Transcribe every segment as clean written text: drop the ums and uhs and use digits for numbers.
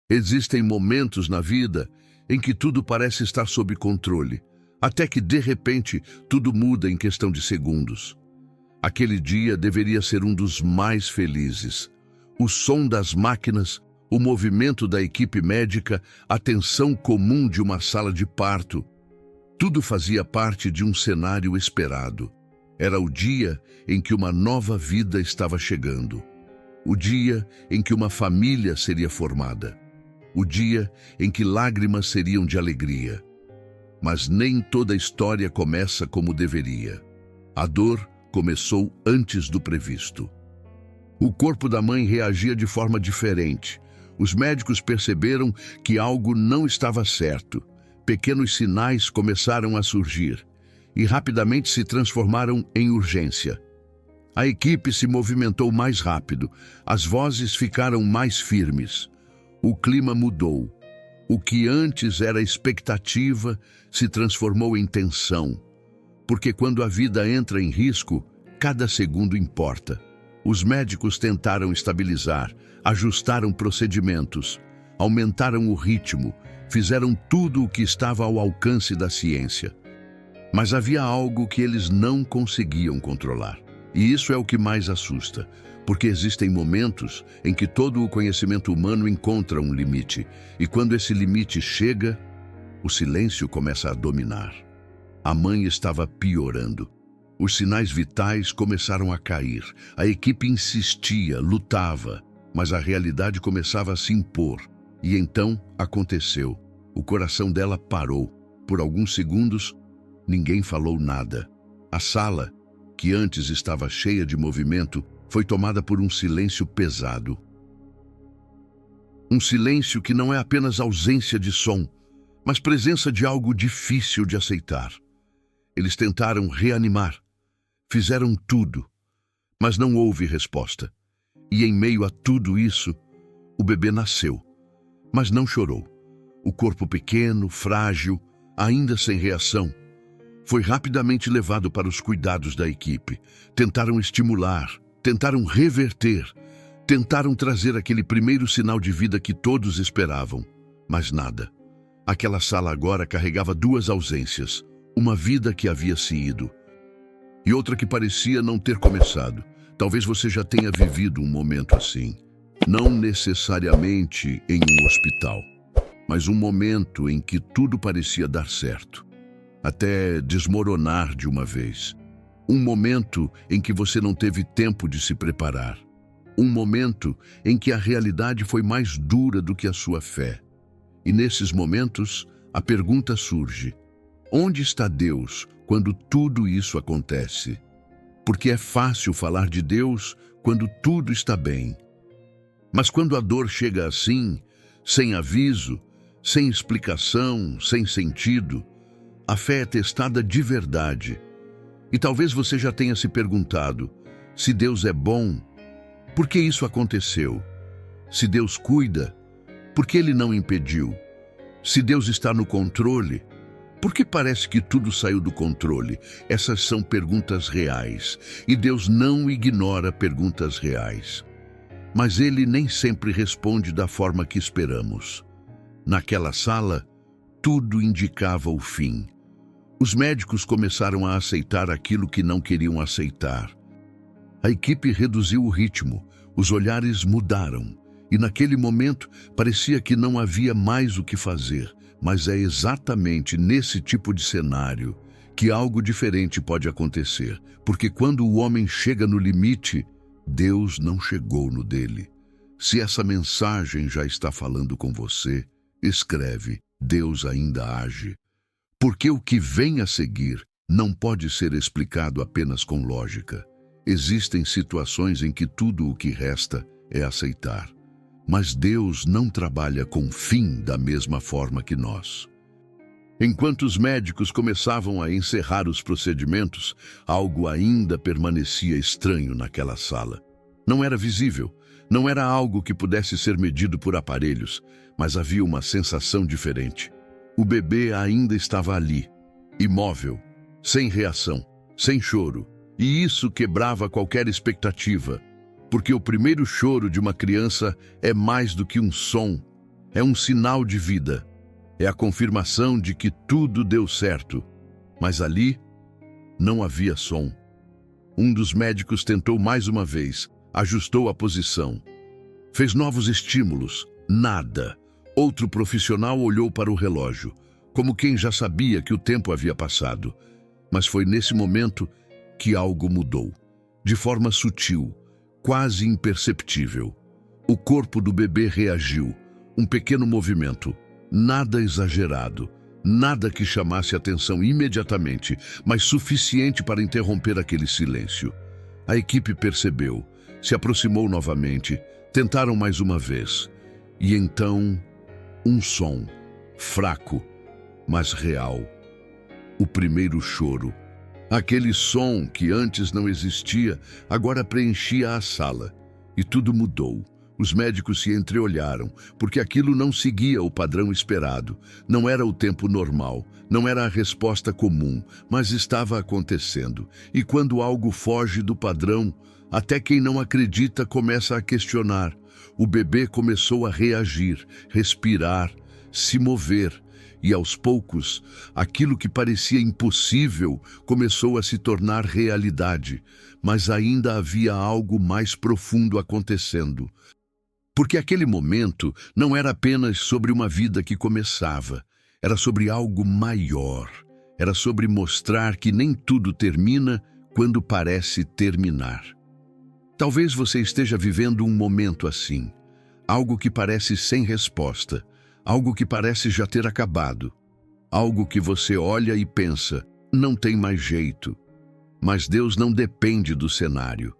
Existem momentos na vida em que tudo parece estar sob controle, até que, de repente, tudo muda em questão de segundos. Aquele dia deveria ser um dos mais felizes. O som das máquinas, o movimento da equipe médica, a tensão comum de uma sala de parto. Tudo fazia parte de um cenário esperado. Era o dia em que uma nova vida estava chegando. O dia em que uma família seria formada. O dia em que lágrimas seriam de alegria. Mas nem toda a história começa como deveria. A dor começou antes do previsto. O corpo da mãe reagia de forma diferente. Os médicos perceberam que algo não estava certo. Pequenos sinais começaram a surgir e rapidamente se transformaram em urgência. A equipe se movimentou mais rápido, as vozes ficaram mais firmes. O clima mudou. O que antes era expectativa se transformou em tensão. Porque quando a vida entra em risco, cada segundo importa. Os médicos tentaram estabilizar, ajustaram procedimentos, aumentaram o ritmo, fizeram tudo o que estava ao alcance da ciência. Mas havia algo que eles não conseguiam controlar. E isso é o que mais assusta, porque existem momentos em que todo o conhecimento humano encontra um limite, e quando esse limite chega, o silêncio começa a dominar. A mãe estava piorando. Os sinais vitais começaram a cair. A equipe insistia, lutava, mas a realidade começava a se impor. E então aconteceu. O coração dela parou. Por alguns segundos, ninguém falou nada. A sala, que antes estava cheia de movimento, foi tomada por um silêncio pesado. Um silêncio que não é apenas ausência de som, mas presença de algo difícil de aceitar. Eles tentaram reanimar. Fizeram tudo, mas não houve resposta. E em meio a tudo isso, o bebê nasceu, mas não chorou. O corpo pequeno, frágil, ainda sem reação, foi rapidamente levado para os cuidados da equipe. Tentaram estimular, tentaram reverter, tentaram trazer aquele primeiro sinal de vida que todos esperavam, mas nada. Aquela sala agora carregava duas ausências, uma vida que havia se ido, e outra que parecia não ter começado. Talvez você já tenha vivido um momento assim. Não necessariamente em um hospital, mas um momento em que tudo parecia dar certo, até desmoronar de uma vez. Um momento em que você não teve tempo de se preparar. Um momento em que a realidade foi mais dura do que a sua fé. E nesses momentos, a pergunta surge: onde está Deus quando tudo isso acontece? Porque é fácil falar de Deus quando tudo está bem. Mas quando a dor chega assim, sem aviso, sem explicação, sem sentido, a fé é testada de verdade. E talvez você já tenha se perguntado: se Deus é bom, por que isso aconteceu? Se Deus cuida, por que Ele não impediu? Se Deus está no controle, por que parece que tudo saiu do controle? Essas são perguntas reais, e Deus não ignora perguntas reais. Mas Ele nem sempre responde da forma que esperamos. Naquela sala, tudo indicava o fim. Os médicos começaram a aceitar aquilo que não queriam aceitar. A equipe reduziu o ritmo, os olhares mudaram, e naquele momento parecia que não havia mais o que fazer. Mas é exatamente nesse tipo de cenário que algo diferente pode acontecer, porque quando o homem chega no limite, Deus não chegou no dele. Se essa mensagem já está falando com você, escreve: Deus ainda age. Porque o que vem a seguir não pode ser explicado apenas com lógica. Existem situações em que tudo o que resta é aceitar. Mas Deus não trabalha com fim da mesma forma que nós. Enquanto os médicos começavam a encerrar os procedimentos, algo ainda permanecia estranho naquela sala. Não era visível, não era algo que pudesse ser medido por aparelhos, mas havia uma sensação diferente. O bebê ainda estava ali, imóvel, sem reação, sem choro, e isso quebrava qualquer expectativa. Porque o primeiro choro de uma criança é mais do que um som, É um sinal de vida. É a confirmação de que tudo deu certo. Mas ali não havia som. Um dos médicos tentou mais uma vez, ajustou a posição. Fez novos estímulos. Nada. Outro profissional olhou para o relógio, como quem já sabia que o tempo havia passado. Mas foi nesse momento que algo mudou. De forma sutil, quase imperceptível. O corpo do bebê reagiu. Um pequeno movimento. Nada exagerado. Nada que chamasse atenção imediatamente, mas suficiente para interromper aquele silêncio. A equipe percebeu, se aproximou novamente, tentaram mais uma vez. E então, um som, fraco, mas real. O primeiro choro. Aquele som que antes não existia, agora preenchia a sala. E tudo mudou. Os médicos se entreolharam, porque aquilo não seguia o padrão esperado. Não era o tempo normal, não era a resposta comum, mas estava acontecendo. E quando algo foge do padrão, até quem não acredita começa a questionar. O bebê começou a reagir, respirar, se mover. E aos poucos, aquilo que parecia impossível começou a se tornar realidade. Mas ainda havia algo mais profundo acontecendo. Porque aquele momento não era apenas sobre uma vida que começava, era sobre algo maior. Era sobre mostrar que nem tudo termina quando parece terminar. Talvez você esteja vivendo um momento assim, algo que parece sem resposta, algo que parece já ter acabado, algo que você olha e pensa, não tem mais jeito. Mas Deus não depende do cenário,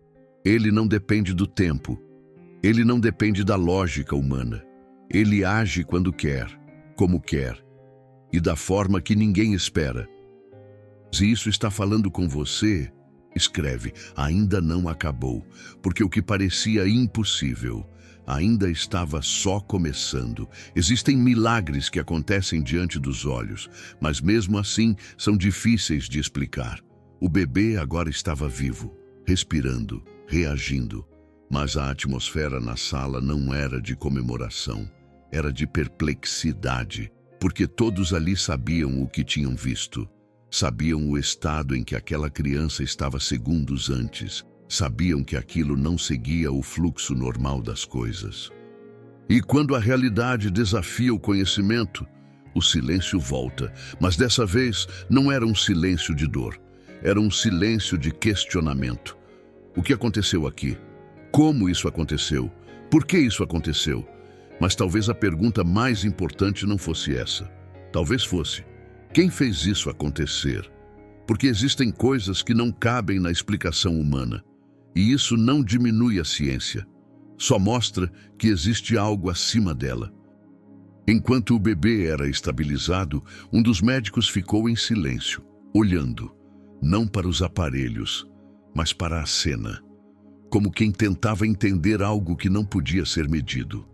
Ele não depende do tempo. Ele não depende da lógica humana. Ele age quando quer, como quer, e da forma que ninguém espera. Se isso está falando com você, escreve, ainda não acabou, porque o que parecia impossível ainda estava só começando. Existem milagres que acontecem diante dos olhos, mas mesmo assim são difíceis de explicar. O bebê agora estava vivo, respirando, reagindo. Mas a atmosfera na sala não era de comemoração, era de perplexidade, porque todos ali sabiam o que tinham visto. Sabiam o estado em que aquela criança estava segundos antes. Sabiam que aquilo não seguia o fluxo normal das coisas. E quando a realidade desafia o conhecimento, o silêncio volta. Mas dessa vez não era um silêncio de dor, era um silêncio de questionamento. O que aconteceu aqui? Como isso aconteceu? Por que isso aconteceu? Mas talvez a pergunta mais importante não fosse essa. Talvez fosse: quem fez isso acontecer? Porque existem coisas que não cabem na explicação humana. E isso não diminui a ciência. Só mostra que existe algo acima dela. Enquanto o bebê era estabilizado, um dos médicos ficou em silêncio, olhando, não para os aparelhos, mas para a cena. Como quem tentava entender algo que não podia ser medido.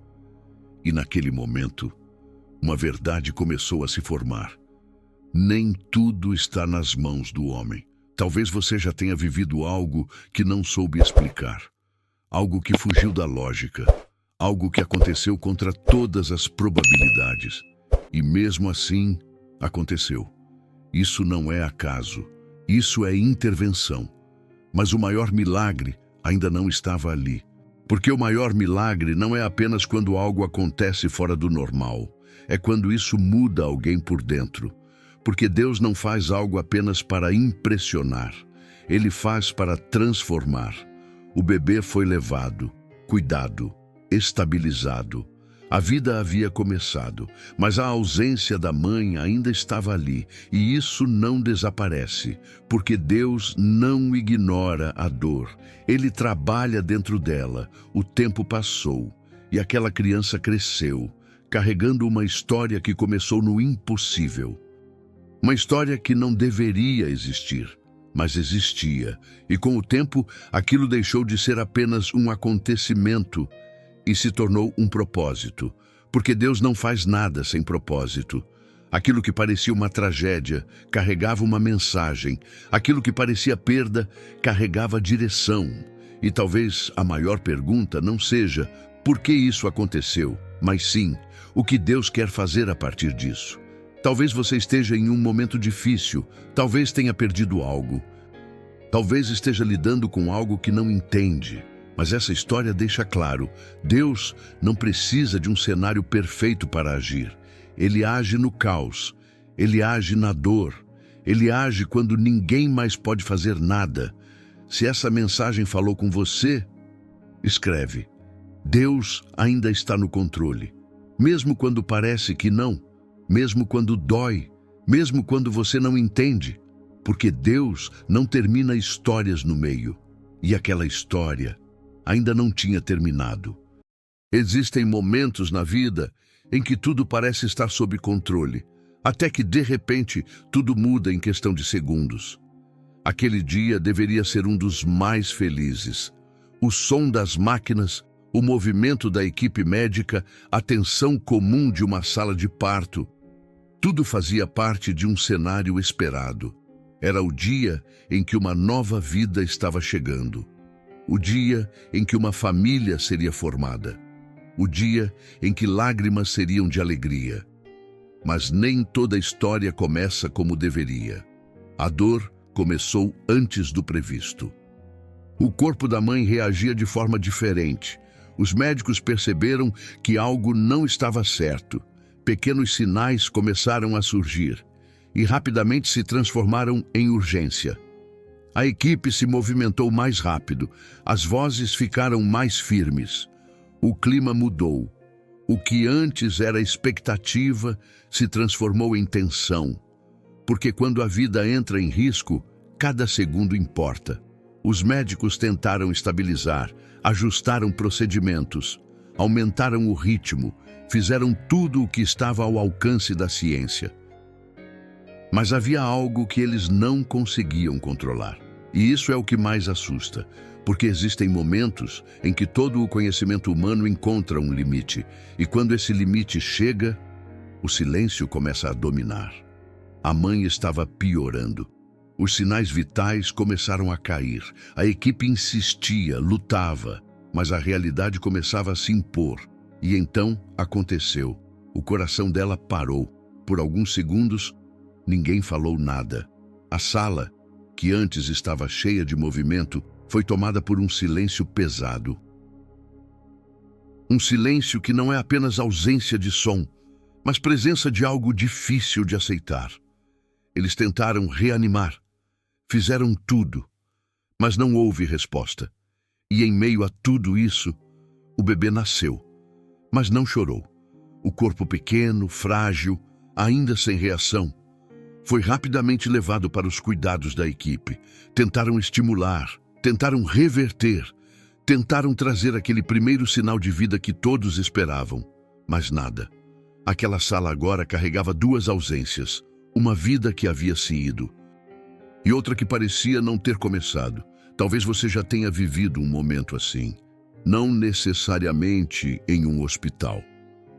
E naquele momento, uma verdade começou a se formar. Nem tudo está nas mãos do homem. Talvez você já tenha vivido algo que não soube explicar. Algo que fugiu da lógica. Algo que aconteceu contra todas as probabilidades. E mesmo assim, aconteceu. Isso não é acaso. Isso é intervenção. Mas o maior milagre ainda não estava ali. Porque o maior milagre não é apenas quando algo acontece fora do normal. É quando isso muda alguém por dentro. Porque Deus não faz algo apenas para impressionar. Ele faz para transformar. O bebê foi levado, cuidado, estabilizado. A vida havia começado, mas a ausência da mãe ainda estava ali, e isso não desaparece, porque Deus não ignora a dor. Ele trabalha dentro dela. O tempo passou, e aquela criança cresceu, carregando uma história que começou no impossível. Uma história que não deveria existir, mas existia, e com o tempo aquilo deixou de ser apenas um acontecimento e se tornou um propósito, porque Deus não faz nada sem propósito. Aquilo que parecia uma tragédia carregava uma mensagem, aquilo que parecia perda carregava direção. E talvez a maior pergunta não seja por que isso aconteceu, mas sim o que Deus quer fazer a partir disso. Talvez você esteja em um momento difícil, talvez tenha perdido algo, talvez esteja lidando com algo que não entende. Mas essa história deixa claro, Deus não precisa de um cenário perfeito para agir. Ele age no caos, Ele age na dor, Ele age quando ninguém mais pode fazer nada. Se essa mensagem falou com você, escreve: Deus ainda está no controle. Mesmo quando parece que não, mesmo quando dói, mesmo quando você não entende, porque Deus não termina histórias no meio. E aquela história ainda não tinha terminado. Existem momentos na vida em que tudo parece estar sob controle, até que, de repente, tudo muda em questão de segundos. Aquele dia deveria ser um dos mais felizes. O som das máquinas, o movimento da equipe médica, a tensão comum de uma sala de parto, tudo fazia parte de um cenário esperado. Era o dia em que uma nova vida estava chegando. O dia em que uma família seria formada. O dia em que lágrimas seriam de alegria. Mas nem toda a história começa como deveria. A dor começou antes do previsto. O corpo da mãe reagia de forma diferente. Os médicos perceberam que algo não estava certo. Pequenos sinais começaram a surgir e rapidamente se transformaram em urgência. A equipe se movimentou mais rápido, as vozes ficaram mais firmes. O clima mudou. O que antes era expectativa se transformou em tensão. Porque quando a vida entra em risco, cada segundo importa. Os médicos tentaram estabilizar, ajustaram procedimentos, aumentaram o ritmo, fizeram tudo o que estava ao alcance da ciência. Mas havia algo que eles não conseguiam controlar. E isso é o que mais assusta, porque existem momentos em que todo o conhecimento humano encontra um limite, e quando esse limite chega, o silêncio começa a dominar. A mãe estava piorando. Os sinais vitais começaram a cair. A equipe insistia, lutava, mas a realidade começava a se impor. E então aconteceu. O coração dela parou. Por alguns segundos, ninguém falou nada. A sala, que antes estava cheia de movimento, foi tomada por um silêncio pesado. Um silêncio que não é apenas ausência de som, mas presença de algo difícil de aceitar. Eles tentaram reanimar, fizeram tudo, mas não houve resposta. E em meio a tudo isso, o bebê nasceu, mas não chorou. O corpo pequeno, frágil, ainda sem reação, foi rapidamente levado para os cuidados da equipe. Tentaram estimular, tentaram reverter, tentaram trazer aquele primeiro sinal de vida que todos esperavam, mas nada. Aquela sala agora carregava duas ausências, uma vida que havia se ido e outra que parecia não ter começado. Talvez você já tenha vivido um momento assim, não necessariamente em um hospital,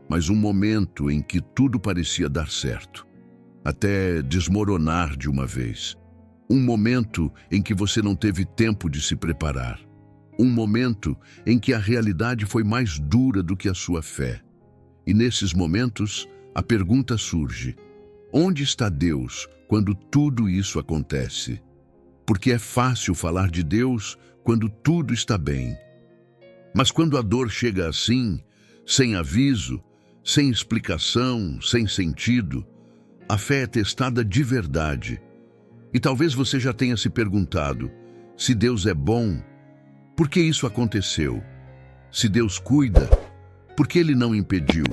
mas um momento em que tudo parecia dar certo, até desmoronar de uma vez. Um momento em que você não teve tempo de se preparar. Um momento em que a realidade foi mais dura do que a sua fé. E nesses momentos, a pergunta surge: onde está Deus quando tudo isso acontece? Porque é fácil falar de Deus quando tudo está bem. Mas quando a dor chega assim, sem aviso, sem explicação, sem sentido, a fé é testada de verdade. E talvez você já tenha se perguntado: se Deus é bom, por que isso aconteceu? Se Deus cuida, por que Ele não impediu?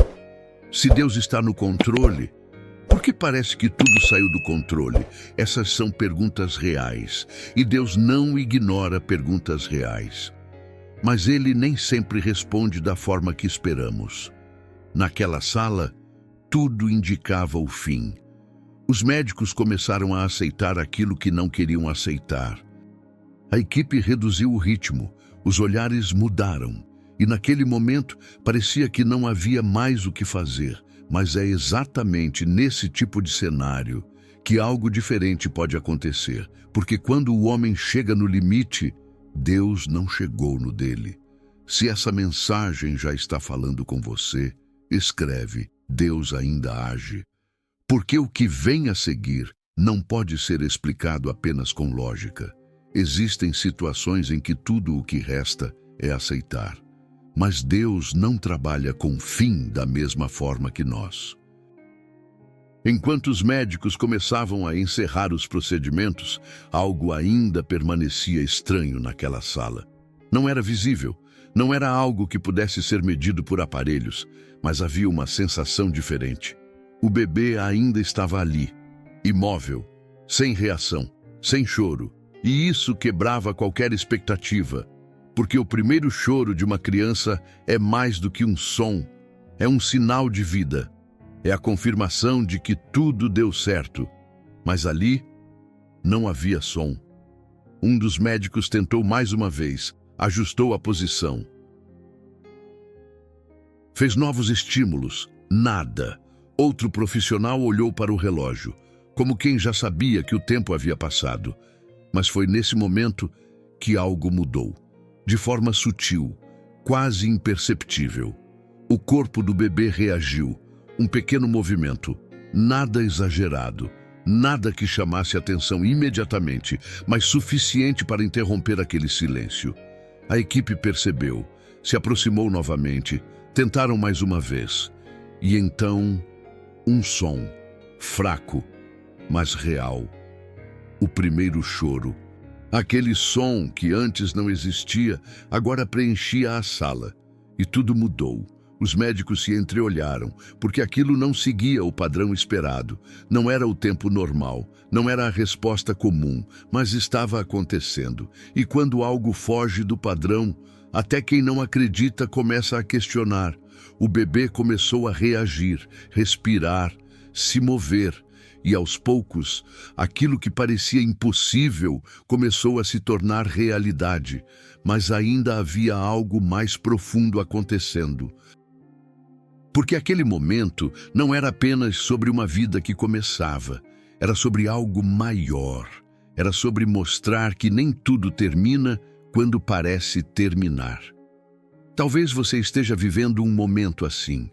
Se Deus está no controle, por que parece que tudo saiu do controle? Essas são perguntas reais, e Deus não ignora perguntas reais. Mas Ele nem sempre responde da forma que esperamos. Naquela sala, tudo indicava o fim. Os médicos começaram a aceitar aquilo que não queriam aceitar. A equipe reduziu o ritmo, os olhares mudaram, e naquele momento parecia que não havia mais o que fazer. Mas é exatamente nesse tipo de cenário que algo diferente pode acontecer, porque quando o homem chega no limite, Deus não chegou no dele. Se essa mensagem já está falando com você, escreve: Deus ainda age. Porque o que vem a seguir não pode ser explicado apenas com lógica. Existem situações em que tudo o que resta é aceitar. Mas Deus não trabalha com fim da mesma forma que nós. Enquanto os médicos começavam a encerrar os procedimentos, algo ainda permanecia estranho naquela sala. Não era visível, não era algo que pudesse ser medido por aparelhos, mas havia uma sensação diferente. O bebê ainda estava ali, imóvel, sem reação, sem choro, e isso quebrava qualquer expectativa, porque o primeiro choro de uma criança é mais do que um som, é um sinal de vida. É a confirmação de que tudo deu certo. Mas ali não havia som. Um dos médicos tentou mais uma vez, ajustou a posição. Fez novos estímulos. Nada. Outro profissional olhou para o relógio, como quem já sabia que o tempo havia passado. Mas foi nesse momento que algo mudou. De forma sutil, quase imperceptível. O corpo do bebê reagiu. Um pequeno movimento, nada exagerado, nada que chamasse atenção imediatamente, mas suficiente para interromper aquele silêncio. A equipe percebeu, se aproximou novamente, tentaram mais uma vez. E então, um som, fraco, mas real. O primeiro choro. Aquele som que antes não existia, agora preenchia a sala. E tudo mudou. Os médicos se entreolharam, porque aquilo não seguia o padrão esperado. Não era o tempo normal, não era a resposta comum, mas estava acontecendo. E quando algo foge do padrão, até quem não acredita começa a questionar. O bebê começou a reagir, respirar, se mover. E aos poucos, aquilo que parecia impossível começou a se tornar realidade. Mas ainda havia algo mais profundo acontecendo. Porque aquele momento não era apenas sobre uma vida que começava, era sobre algo maior. Era sobre mostrar que nem tudo termina quando parece terminar. Talvez você esteja vivendo um momento assim,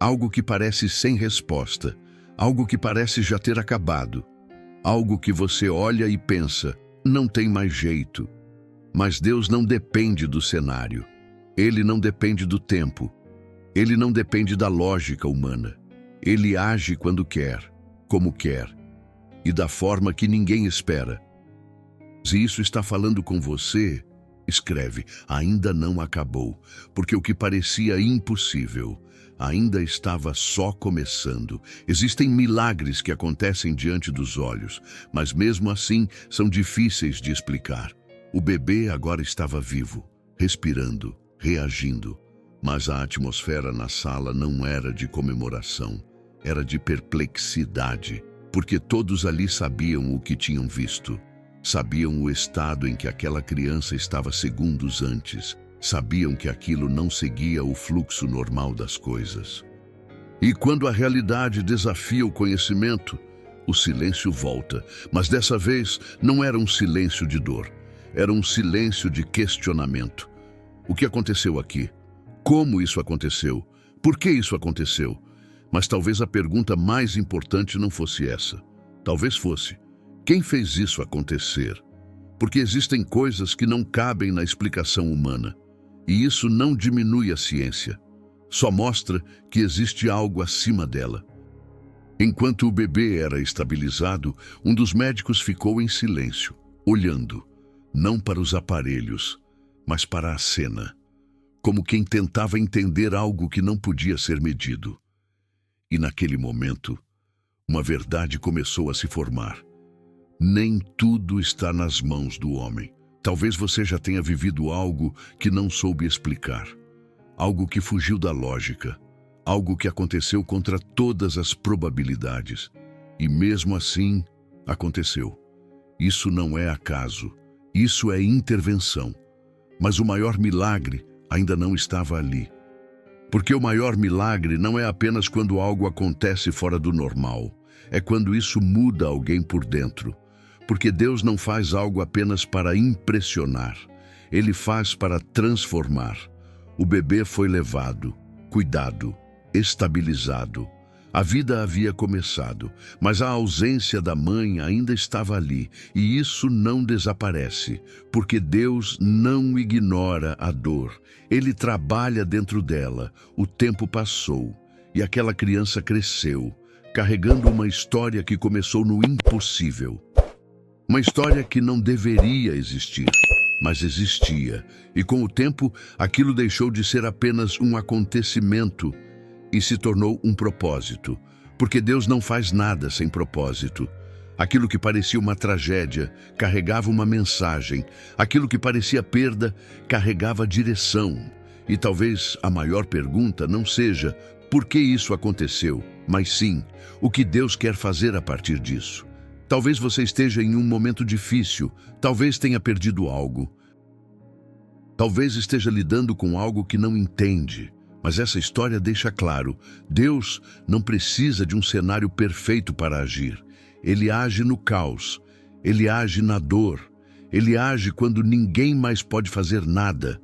algo que parece sem resposta, algo que parece já ter acabado, algo que você olha e pensa, não tem mais jeito. Mas Deus não depende do cenário, Ele não depende do tempo. Ele não depende da lógica humana. Ele age quando quer, como quer, e da forma que ninguém espera. Se isso está falando com você, escreve: ainda não acabou, porque o que parecia impossível ainda estava só começando. Existem milagres que acontecem diante dos olhos, mas mesmo assim são difíceis de explicar. O bebê agora estava vivo, respirando, reagindo. Mas a atmosfera na sala não era de comemoração, era de perplexidade, porque todos ali sabiam o que tinham visto. Sabiam o estado em que aquela criança estava segundos antes. Sabiam que aquilo não seguia o fluxo normal das coisas. E quando a realidade desafia o conhecimento, o silêncio volta. Mas dessa vez não era um silêncio de dor, era um silêncio de questionamento. O que aconteceu aqui? Como isso aconteceu? Por que isso aconteceu? Mas talvez a pergunta mais importante não fosse essa. Talvez fosse: quem fez isso acontecer? Porque existem coisas que não cabem na explicação humana. E isso não diminui a ciência. Só mostra que existe algo acima dela. Enquanto o bebê era estabilizado, um dos médicos ficou em silêncio, olhando, não para os aparelhos, mas para a cena. Como quem tentava entender algo que não podia ser medido. E naquele momento, uma verdade começou a se formar. Nem tudo está nas mãos do homem. Talvez você já tenha vivido algo que não soube explicar. Algo que fugiu da lógica. Algo que aconteceu contra todas as probabilidades. E mesmo assim, aconteceu. Isso não é acaso. Isso é intervenção. Mas o maior milagre ainda não estava ali. Porque o maior milagre não é apenas quando algo acontece fora do normal. É quando isso muda alguém por dentro. Porque Deus não faz algo apenas para impressionar. Ele faz para transformar. O bebê foi levado, cuidado, estabilizado. A vida havia começado, mas a ausência da mãe ainda estava ali, e isso não desaparece, porque Deus não ignora a dor. Ele trabalha dentro dela. O tempo passou, e aquela criança cresceu, carregando uma história que começou no impossível. Uma história que não deveria existir, mas existia, e com o tempo aquilo deixou de ser apenas um acontecimento e se tornou um propósito, porque Deus não faz nada sem propósito. Aquilo que parecia uma tragédia carregava uma mensagem, aquilo que parecia perda carregava direção. E talvez a maior pergunta não seja por que isso aconteceu, mas sim o que Deus quer fazer a partir disso. Talvez você esteja em um momento difícil, talvez tenha perdido algo, talvez esteja lidando com algo que não entende. Mas essa história deixa claro, Deus não precisa de um cenário perfeito para agir. Ele age no caos, Ele age na dor, Ele age quando ninguém mais pode fazer nada.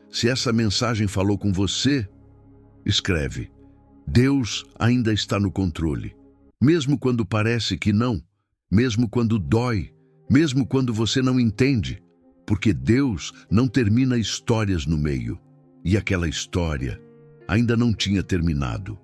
Se essa mensagem falou com você, escreve: Deus ainda está no controle. Mesmo quando parece que não, mesmo quando dói, mesmo quando você não entende, porque Deus não termina histórias no meio. E aquela história ainda não tinha terminado.